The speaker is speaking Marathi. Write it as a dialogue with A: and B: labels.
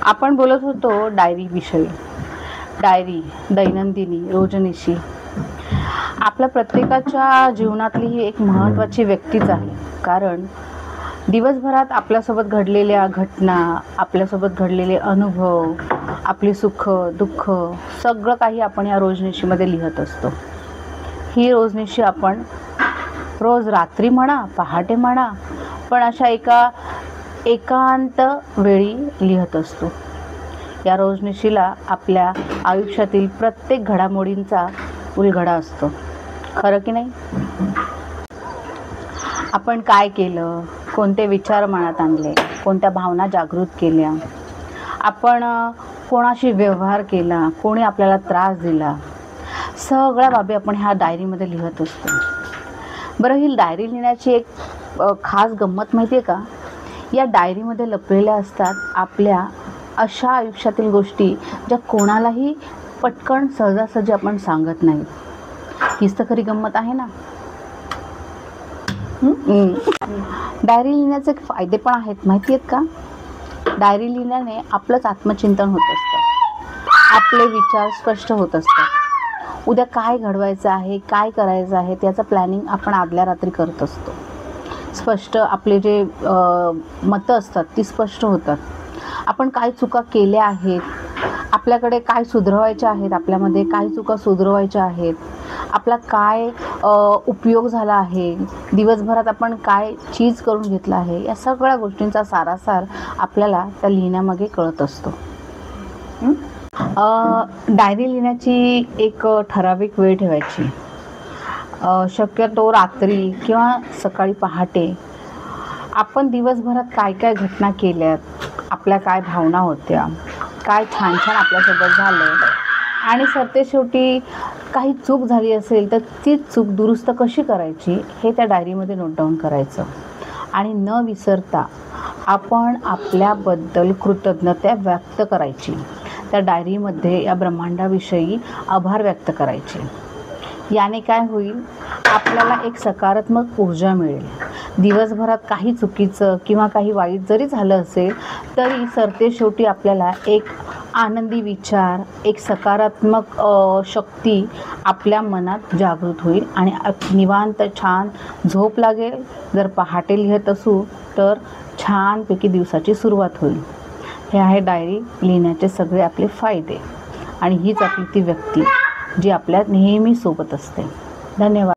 A: आपण बोलत होतो डायरी विषयी. डायरी दैनंदिनी रोजनिशी आपल्या प्रत्येकाच्या जीवनातली ही एक महत्त्वाची व्यक्तीच आहे. कारण दिवसभरात आपल्यासोबत घडलेल्या घटना, आपल्यासोबत घडलेले अनुभव, आपली सुख दुःख सगळं काही आपण या रोजनिशीमध्ये लिहत असतो. ही रोजनिशी आपण रोज रात्री म्हणा, पहाटे म्हणा, पण अशा एकांत वेळी लिहत असतो. या रोजनिशीला आपल्या आयुष्यातील प्रत्येक घडामोडींचा उलगडा असतो. खरं की नाही? आपण काय केलं, कोणते विचार मनात आणले, कोणत्या भावना जागृत केल्या, आपण कोणाशी व्यवहार केला, कोणी आपल्याला त्रास दिला, सगळ्या बाबी आपण ह्या डायरीमध्ये लिहत असतो. बरं, ही डायरी लिहिण्याची एक खास गंमत माहिती आहे का? या डायरीमध्ये लपलेल्या असतात आपल्या अशा आयुष्यातील गोष्टी ज्या कोणालाही पटकन सहजासहजी आपण सांगत नाही. हीच तर खरी गंमत आहे ना. डायरी लिहिण्याचे फायदे पण आहेत, माहिती आहेत का? डायरी लिहिल्याने आपलंच आत्मचिंतन होत असतं, आपले विचार स्पष्ट होत असतात. उद्या काय घडवायचं आहे, काय करायचं आहे त्याचं प्लॅनिंग आपण आदल्या रात्री करत असतो. स्पष्ट आपले जे मतं असतात ती स्पष्ट होतात. आपण काय चुका केल्या आहेत, आपल्याकडे काय सुधारायच्या आहेत, आपल्यामध्ये काय चुका सुधारायच्या आहेत, आपला काय उपयोग झाला आहे, दिवसभरात आपण काय चीज करून घेतलं आहे, या सगळ्या गोष्टींचा सारासार आपल्याला त्या लिहिण्यामागे कळत असतो. डायरी लिहिण्याची एक ठराविक वेळ ठेवायची. शक्यतो रात्री किंवा सकाळी पहाटे. आपण दिवसभरात काय काय घटना केल्यात, आपल्या काय भावना होत्या, काय छान छान आपल्यासोबत झालं, आणि सरतेशेवटी काही चूक झाली असेल तर ती चूक दुरुस्त कशी करायची हे त्या डायरीमध्ये नोट डाऊन करायचं. आणि न विसरता आपण आपल्याबद्दल कृतज्ञता व्यक्त करायची. त्या डायरीमध्ये या ब्रह्मांडाविषयी आभार व्यक्त करायचे. याने काय होईल, आपल्याला एक सकारात्मक ऊर्जा मिळेल. दिवसभरात काही चुकीचं किंवा काही वाईट जरी झालं असेल तरी सरतेशेवटी आपल्याला एक आनंदी विचार, एक सकारात्मक शक्ती आपल्या मनात जागृत होईल आणि निवांत छान झोप लागेल. जर पहाटे लिहत असू तर छानपैकी दिवसाची सुरुवात होईल. हे आहे डायरी लिहिण्याचे सगळे आपले फायदे. आणि हीच आपली ती व्यक्ती जी आपल्या नेहमी सोबत असते. धन्यवाद.